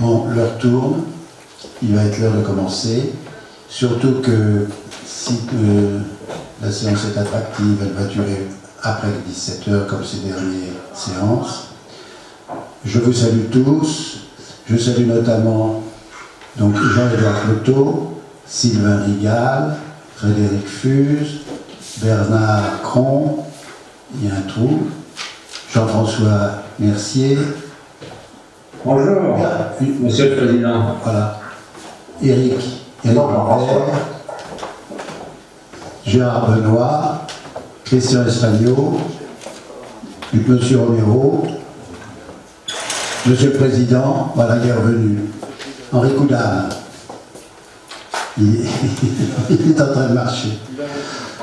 Bon, l'heure tourne, il va être l'heure de commencer, surtout que si la séance est attractive, elle va durer après les 17h comme ces dernières séances. Je vous salue tous, je salue notamment donc Jean-Édouard Cloteau, Sylvain Rigal, Frédéric Fuse, Bernard Cron, il y a un trou, Jean-François Mercier. Bonjour, Monsieur le Président. Voilà. Éric Lambert, Gérard Benoît, Christian Espagnol, Monsieur Romero, Monsieur le Président, voilà, il est revenu. Henri Coudard. Il est en train de marcher.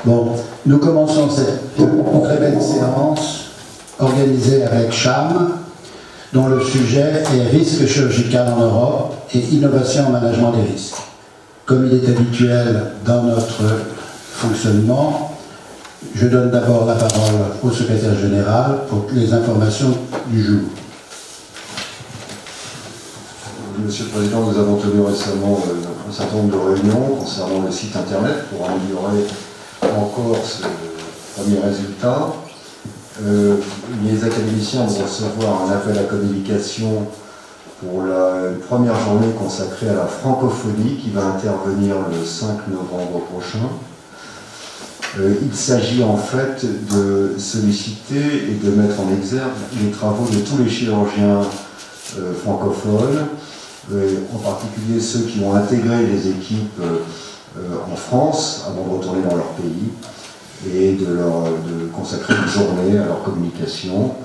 Bon, nous commençons cette très belle séance organisée avec CHAM, dont le sujet est risque chirurgical en Europe et innovation en management des risques. Comme il est habituel dans notre fonctionnement, je donne d'abord la parole au secrétaire général pour les informations du jour. Monsieur le Président, nous avons tenu récemment un certain nombre de réunions concernant le site internet pour améliorer encore ce premier résultat. Les académiciens vont recevoir un appel à communication pour la première journée consacrée à la francophonie qui va intervenir le 5 novembre prochain. Il s'agit en fait de solliciter et de mettre en exergue les travaux de tous les chirurgiens francophones, en particulier ceux qui ont intégré les équipes en France avant de retourner dans leur pays, et de consacrer une journée à leur communication.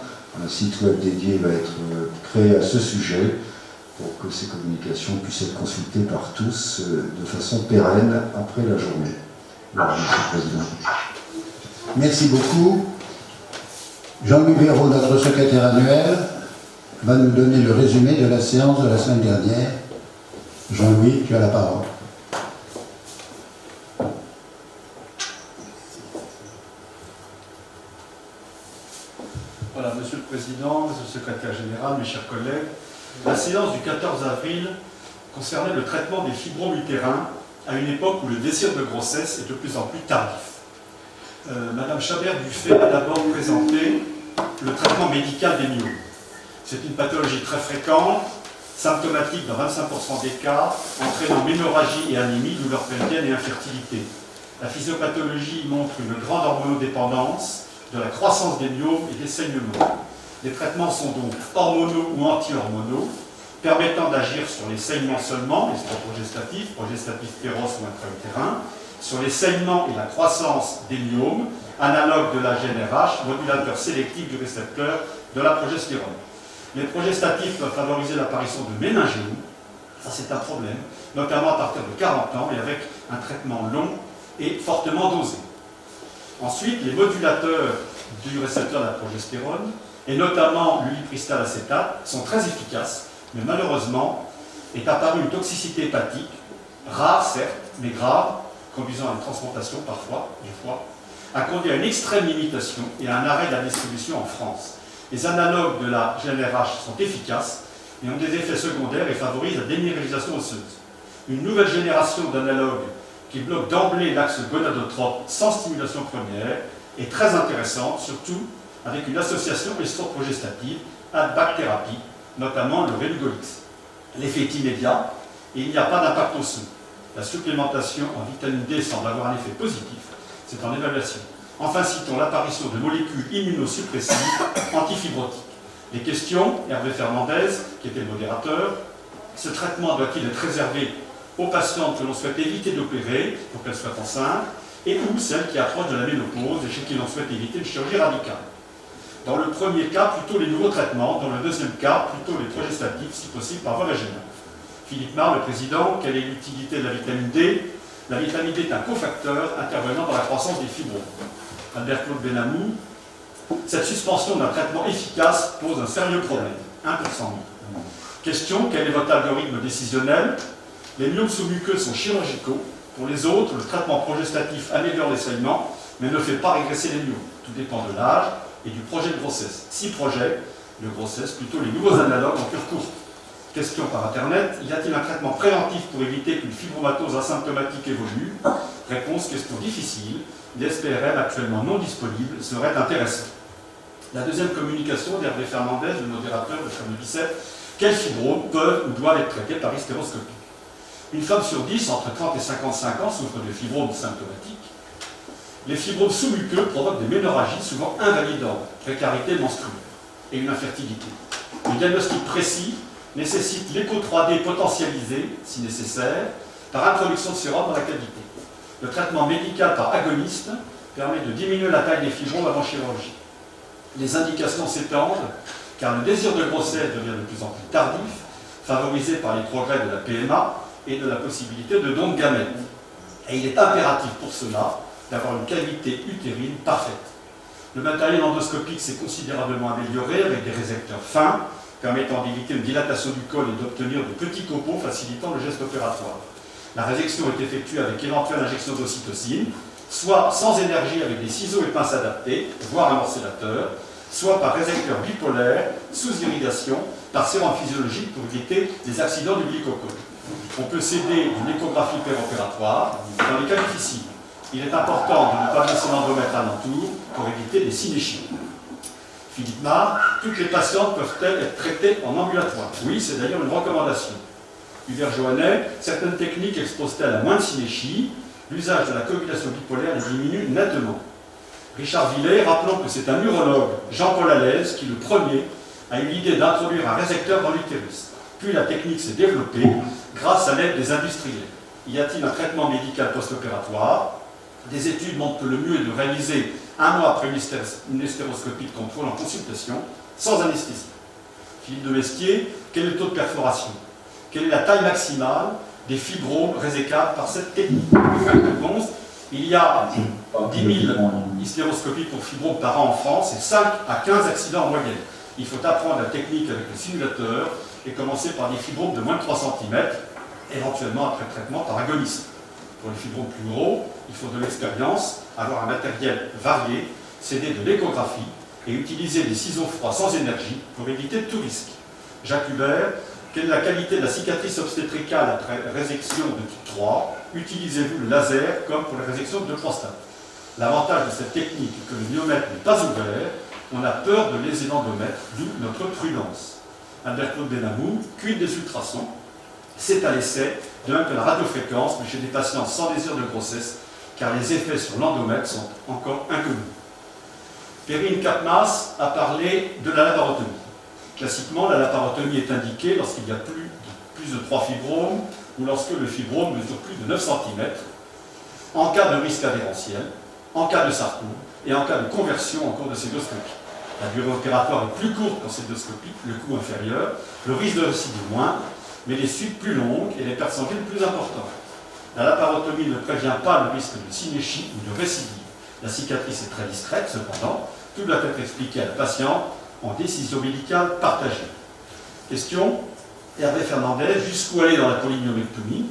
Un site web dédié va être créé à ce sujet pour que ces communications puissent être consultées par tous de façon pérenne après la journée. Voilà, Monsieur le Président. Merci beaucoup. Jean-Louis Béraud, notre secrétaire annuel, va nous donner le résumé de la séance de la semaine dernière. Jean-Louis, tu as la parole. Voilà, Monsieur le Président, Monsieur le Secrétaire Général, mes chers collègues, la séance du 14 avril concernait le traitement des fibromes utérins à une époque où le désir de grossesse est de plus en plus tardif. Madame Chabert-Dufay a d'abord présenté le traitement médical des myomes. C'est une pathologie très fréquente, symptomatique dans 25% des cas, entraînant hémorragie et anémie, douleur pelvienne et infertilité. La physiopathologie montre une grande hormonodépendance, de la croissance des myomes et des saignements. Les traitements sont donc hormonaux ou anti-hormonaux, permettant d'agir sur les saignements seulement, les progestatifs, progestatifs féroces ou intra-utérins, sur les saignements et la croissance des myomes, analogue de la GnRH, modulateur sélectif du récepteur de la progestérone. Les progestatifs peuvent favoriser l'apparition de méningémies, ça c'est un problème, notamment à partir de 40 ans et avec un traitement long et fortement dosé. Ensuite, les modulateurs du récepteur de la progestérone, et notamment l'ulipristal acétate, sont très efficaces, mais malheureusement, est apparue une toxicité hépatique, rare certes, mais grave, conduisant à une transplantation parfois du foie, a conduit à une extrême limitation et à un arrêt de la distribution en France. Les analogues de la GnRH sont efficaces, mais ont des effets secondaires et favorisent la déminéralisation osseuse. Une nouvelle génération d'analogues qui bloque d'emblée l'axe gonadotrope sans stimulation première est très intéressante, surtout avec une association estroprogestative à bac-thérapie, notamment le Relugolix. L'effet est immédiat et il n'y a pas d'impact osseux. La supplémentation en vitamine D semble avoir un effet positif, c'est en évaluation. Enfin, citons l'apparition de molécules immunosuppressives antifibrotiques. Les questions, Hervé Fernandez, qui était le modérateur, ce traitement doit-il être réservé aux patientes que l'on souhaite éviter d'opérer pour qu'elles soient enceintes, et ou celles qui approchent de la ménopause et chez qui l'on souhaite éviter une chirurgie radicale. Dans le premier cas, plutôt les nouveaux traitements, dans le deuxième cas, plutôt les progestatifs, si possible par voie vaginale. Philippe Marre, le président, quelle est l'utilité de la vitamine D? La vitamine D est un cofacteur intervenant dans la croissance des fibromes. Albert-Claude Benamou, cette suspension d'un traitement efficace pose un sérieux problème, 1 pour 100 000. Question, quel est votre algorithme décisionnel? Les myomes sous-muqueux sont chirurgicaux. Pour les autres, le traitement progestatif améliore les saignements, mais ne fait pas régresser les myomes. Tout dépend de l'âge et du projet de grossesse. Si projet de grossesse, plutôt les nouveaux analogues en cure courte. Question par Internet, y a-t-il un traitement préventif pour éviter qu'une fibromatose asymptomatique évolue? Réponse, question difficile. Des SPRM actuellement non disponibles seraient intéressants. La deuxième communication d'Hervé Fernandez, le modérateur de Comme le 17, quels fibromes peuvent ou doivent être traités par hystéroscopie? Une femme sur 10, entre 30 et 55 ans, souffre de fibromes symptomatiques. Les fibromes sous-muqueux provoquent des ménorrhagies souvent invalidantes, précarité menstruelle et une infertilité. Le diagnostic précis nécessite l'écho 3D potentialisé, si nécessaire, par introduction de sérum dans la cavité. Le traitement médical par agoniste permet de diminuer la taille des fibromes avant chirurgie. Les indications s'étendent car le désir de grossesse devient de plus en plus tardif, favorisé par les progrès de la PMA et de la possibilité de don de gamètes. Et il est impératif pour cela d'avoir une cavité utérine parfaite. Le matériel endoscopique s'est considérablement amélioré avec des résecteurs fins, permettant d'éviter une dilatation du col et d'obtenir de petits copeaux facilitant le geste opératoire. La résection est effectuée avec éventuelle injection d'ocytocine, soit sans énergie avec des ciseaux et pinces adaptés, voire un morcellateur, soit par résecteur bipolaire, sous irrigation, par sérum physiologique pour éviter les accidents du glycocole. On peut s'aider d'une échographie péropératoire dans les cas difficiles. Il est important de ne pas laisser l'endomètre alentour pour éviter des synéchies. Philippe Marc, toutes les patientes peuvent-elles être traitées en ambulatoire? Oui, c'est d'ailleurs une recommandation. Hubert Joannet, certaines techniques exposent-elles à moins de synéchie? L'usage de la coagulation bipolaire les diminue nettement. Richard Villet, rappelons que c'est un urologue, Jean-Paul Allèze, qui le premier a eu l'idée d'introduire un résecteur dans l'utérus. Puis la technique s'est développée grâce à l'aide des industriels. Y a-t-il un traitement médical post-opératoire? Des études montrent que le mieux est de réaliser un mois après une hystéroscopie de contrôle en consultation, sans anesthésie. Philippe de Mestier, quel est le taux de perforation? Quelle est la taille maximale des fibromes résécables par cette technique? Réponse, il y a 10 000 hystéroscopies pour fibromes par an en France et 5 à 15 accidents en moyenne. Il faut apprendre la technique avec le simulateur et commencer par des fibromes de moins de 3 cm, éventuellement après traitement par agoniste. Pour les fibromes plus gros, il faut de l'expérience, avoir un matériel varié, s'aider de l'échographie et utiliser des ciseaux froids sans énergie pour éviter tout risque. Jacques Hubert, quelle est la qualité de la cicatrice obstétricale après résection de type 3? Utilisez-vous le laser comme pour la résection de prostate? L'avantage de cette technique est que le myomètre n'est pas ouvert, on a peur de léser l'endomètre, d'où notre prudence. Albert-Claude Benamou, cuite des ultrasons, c'est à l'essai, de même que la radiofréquence, mais chez des patients sans désir de grossesse, car les effets sur l'endomètre sont encore inconnus. Perrine Capmas a parlé de la laparotomie. Classiquement, la laparotomie est indiquée lorsqu'il y a plus de 3 fibromes ou lorsque le fibrome mesure plus de 9 cm, en cas de risque adhérentiel, en cas de sarcome et en cas de conversion en cours de célioscopie. La durée opératoire est plus courte qu'en célioscopie, le coût inférieur, le risque de récidive moins, mais les suites plus longues et les pertes sanguines plus importantes. La laparotomie ne prévient pas le risque de synéchie ou de récidive. La cicatrice est très discrète, cependant, tout doit être expliqué à la patiente en décision médicale partagée. Question, Hervé Fernandez, jusqu'où aller dans la polymyomectomie?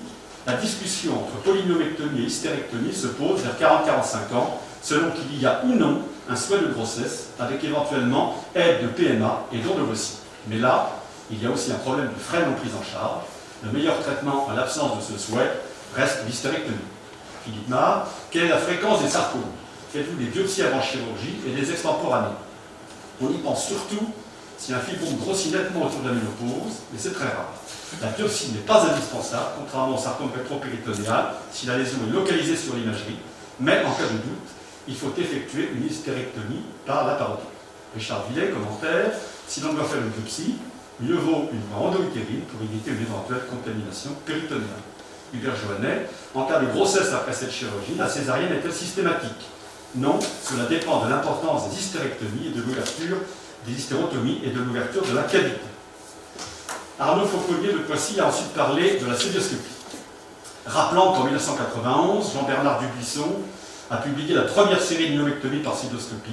La discussion entre polymyomectomie et hystérectomie se pose vers 40-45 ans, selon qu'il y a ou non un souhait de grossesse, avec éventuellement aide de PMA et don d'ovocytes. Mais là, il y a aussi un problème de frais non pris en charge. Le meilleur traitement à l'absence de ce souhait reste l'hystérectomie. Philippe Marc, quelle est la fréquence des sarcomes? Faites-vous des biopsies avant chirurgie et des extemporanées? On y pense surtout si un fibrome grossit nettement autour de la ménopause, mais c'est très rare. La biopsie n'est pas indispensable, contrairement au sarcome rétropéritonéal, si la lésion est localisée sur l'imagerie, mais en cas de doute, il faut effectuer une hystérectomie par laparotomie. Richard Villet, commentaire, si l'on doit faire une biopsie, mieux vaut une endoutérine pour éviter une éventuelle contamination péritonéale. Hubert Joannet, en cas de grossesse après cette chirurgie, la césarienne est-elle systématique? Non, cela dépend de l'importance des hystérectomies et de l'ouverture des hystérotomies et de l'ouverture de la cavité. Arnaud Fauconnier de Poissy a ensuite parlé de la célioscopie. Rappelant qu'en 1991, Jean-Bernard Dubuisson a publié la première série de myomectomies par célioscopie.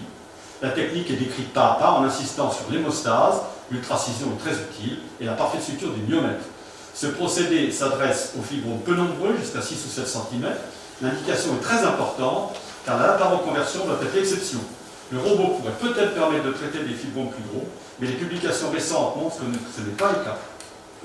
La technique est décrite pas à pas en insistant sur l'hémostase, l'ultracision est très utile, et la parfaite suture du myomètre. Ce procédé s'adresse aux fibromes peu nombreux, jusqu'à 6 ou 7 cm. L'indication est très importante, car la laparoconversion doit être l'exception. Le robot pourrait peut-être permettre de traiter des fibromes plus gros, mais les publications récentes montrent que ce n'est pas le cas.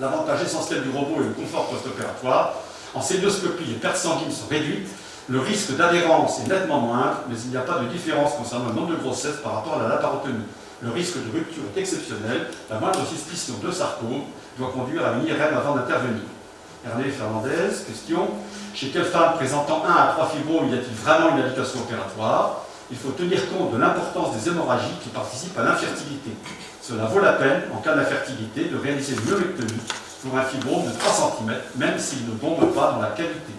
L'avantage essentiel du robot est le confort post-opératoire. En célioscopie, les pertes sanguines sont réduites, le risque d'adhérence est nettement moindre, mais il n'y a pas de différence concernant le nombre de grossesses par rapport à la laparotomie. Le risque de rupture est exceptionnel, la moindre suspicion de sarcome doit conduire à une IRM avant d'intervenir. Hervé Fernandez, question. Chez quelle femme présentant 1 à 3 fibromes y a-t-il vraiment une indication opératoire? Il faut tenir compte de l'importance des hémorragies qui participent à l'infertilité. Cela vaut la peine, en cas d'infertilité, de réaliser une myomectomie pour un fibrome de 3 cm, même s'il ne bombe pas dans la cavité.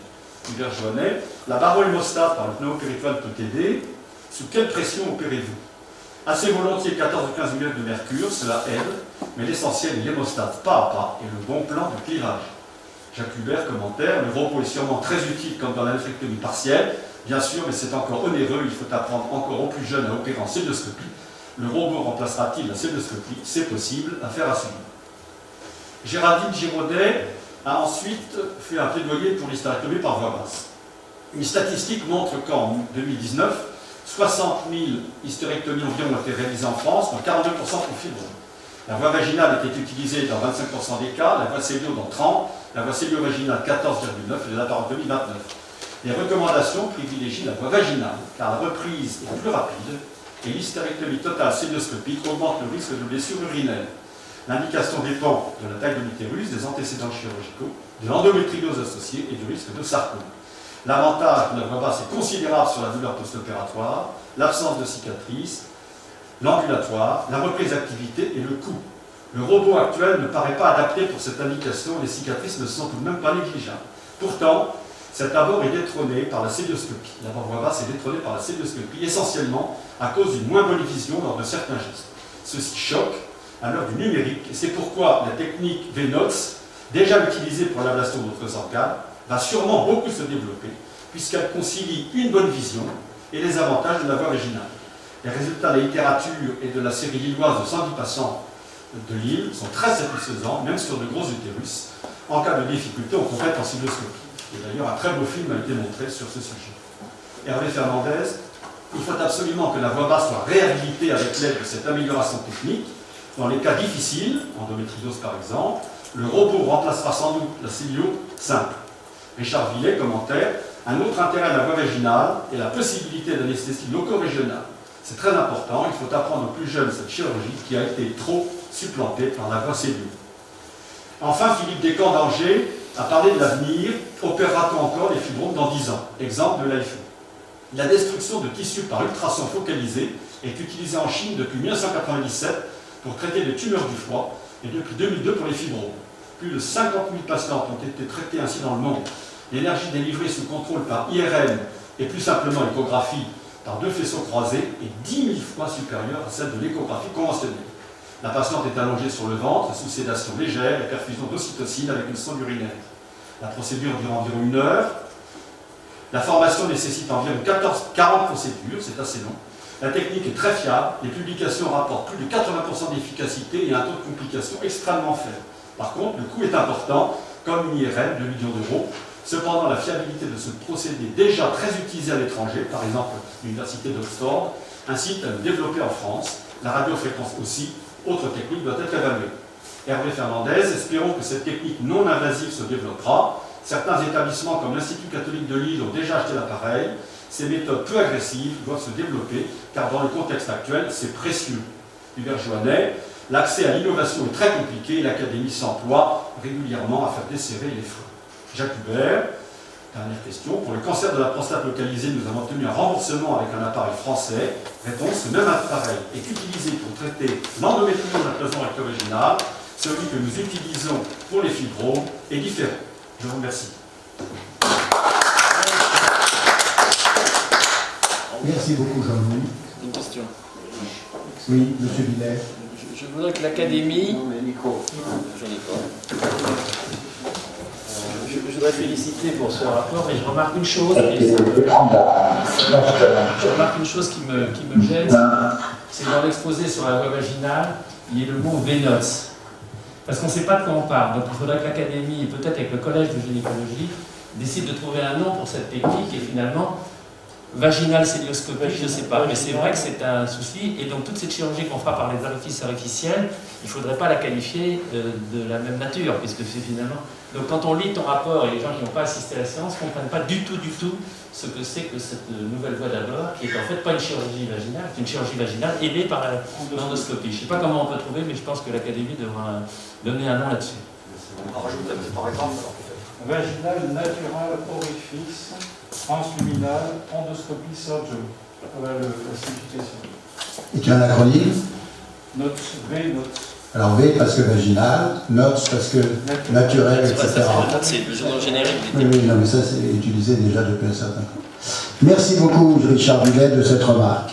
Hubert Joannet, la barohémostate par le pneumopéritoine peut aider. Sous quelle pression opérez-vous? Assez volontiers 14 ou 15 mm de mercure, cela aide, mais l'essentiel est l'hémostate pas à pas et le bon plan de clivage. Jacques Hubert, commentaire, le robot est sûrement très utile comme dans la nephrectomie partielle, bien sûr, mais c'est encore onéreux, il faut apprendre encore aux plus jeunes à opérer en célioscopie. Le robot remplacera-t-il la célioscopie? C'est possible, affaire à suivre. Géraldine Giraudet a ensuite fait un plaidoyer pour l'hystérectomie par voie basse. Une statistique montre qu'en 2019, 60 000 hystérectomies environ ont été réalisées en France, dont 42% pour fibrome. La voie vaginale était utilisée dans 25% des cas, la voie célio dans 30%, la voie célio-vaginale 14,9% et la laparotomie 29%. Les recommandations privilégient la voie vaginale, car la reprise est plus rapide et l'hystérectomie totale célioscopique augmente le risque de blessure urinaire. L'indication dépend de la taille de l'utérus, des antécédents chirurgicaux, de l'endométriose associée et du risque de sarcome. L'avantage de la voie basse est considérable sur la douleur post-opératoire, l'absence de cicatrices, l'ambulatoire, la reprise d'activité et le coût. Le robot actuel ne paraît pas adapté pour cette indication, les cicatrices ne sont tout de même pas négligeables. Pourtant, cet abord est détrôné par la célioscopie. L'abord voie basse est détrôné par la célioscopie, essentiellement à cause d'une moins bonne vision lors de certains gestes. Ceci choque à l'heure du numérique, et c'est pourquoi la technique VENOX, déjà utilisée pour l'ablation d'autres organes, va sûrement beaucoup se développer, puisqu'elle concilie une bonne vision et les avantages de la voie vaginale. Les résultats de la littérature et de la série lilloise de 110 patients de Lille sont très satisfaisants, même sur de gros utérus. En cas de difficulté, on complète en célioscopie. Et d'ailleurs, un très beau film a été montré sur ce sujet. Hervé Fernandez, il faut absolument que la voie basse soit réhabilitée avec l'aide de cette amélioration technique. Dans les cas difficiles, endométriose par exemple, le robot remplacera sans doute la célio simple. Richard Villet, commentaire, un autre intérêt de la voie vaginale est la possibilité d'anesthésie loco-régionale. C'est très important, il faut apprendre aux plus jeunes cette chirurgie qui a été trop supplantée par la voie cellule. Enfin, Philippe Descamps d'Angers a parlé de l'avenir. Opérera-t-on encore les fibromes dans 10 ans? Exemple de l'AIFO. La destruction de tissus par ultrasons focalisés est utilisée en Chine depuis 1997 pour traiter les tumeurs du foie et depuis 2002 pour les fibromes. Plus de 50 000 patients ont été traités ainsi dans le monde. L'énergie délivrée sous contrôle par IRM et plus simplement échographie par 2 faisceaux croisés est 10 000 fois supérieure à celle de l'échographie conventionnelle. La patiente est allongée sur le ventre, sous sédation légère et perfusion d'ocytocine avec une sonde urinaire. La procédure dure environ 1 heure. La formation nécessite environ 40 procédures, c'est assez long. La technique est très fiable, les publications rapportent plus de 80% d'efficacité et un taux de complication extrêmement faible. Par contre, le coût est important, comme une IRM de 2 millions d'euros. Cependant, la fiabilité de ce procédé, déjà très utilisé à l'étranger, par exemple l'Université d'Oxford, incite à le développer en France. La radiofréquence aussi, autre technique, doit être évaluée. Hervé Fernandez, espérons que cette technique non invasive se développera. Certains établissements comme l'Institut catholique de Lille ont déjà acheté l'appareil. Ces méthodes peu agressives doivent se développer, car dans le contexte actuel, c'est précieux. Hubert Joannet, l'accès à l'innovation est très compliqué et l'Académie s'emploie régulièrement à faire desserrer les freins. Jacques Hubert, dernière question. Pour le cancer de la prostate localisé, nous avons obtenu un remboursement avec un appareil français. Réponse, ce même appareil est utilisé pour traiter l'endométriose de la cloison recto-vaginale. Celui que nous utilisons pour les fibromes est différent. Je vous remercie. Merci beaucoup, Jean-Louis. Une question. Oui, monsieur Villet. Je voudrais que l'Académie. Je voudrais féliciter pour ce rapport, mais je remarque une chose. Je remarque une chose qui me gêne, c'est dans l'exposé sur la voie vaginale, il y a le mot VENOX. Parce qu'on ne sait pas de quoi on parle. Donc il faudrait que l'Académie, et peut-être avec le Collège de gynécologie, décide de trouver un nom pour cette technique et finalement vaginale célioscopie, je ne sais pas, mais c'est vrai que c'est un souci. Et donc toute cette chirurgie qu'on fera par les orifices artificiels, il ne faudrait pas la qualifier de la même nature, puisque c'est finalement... Donc quand on lit ton rapport, et les gens qui n'ont pas assisté à la séance ne comprennent pas du tout ce que c'est que cette nouvelle voie d'abord, qui est en fait pas une chirurgie vaginale, c'est une chirurgie vaginale aidée par l'endoscopie. Je ne sais pas comment on peut trouver, mais je pense que l'Académie devra donner un nom là-dessus. On rajoute un petit paragraphe alors peut-être. Vaginal, natural, orifice, transluminal, endoscopie, surgery. Voilà la signification. Et tu as un acronyme? Notes, V, notes. Alors V parce que vaginal, notes parce que naturel, etc. C'est le journal générique. Oui, non, mais ça c'est utilisé déjà depuis un certain temps. Merci beaucoup Richard Bullet de cette remarque.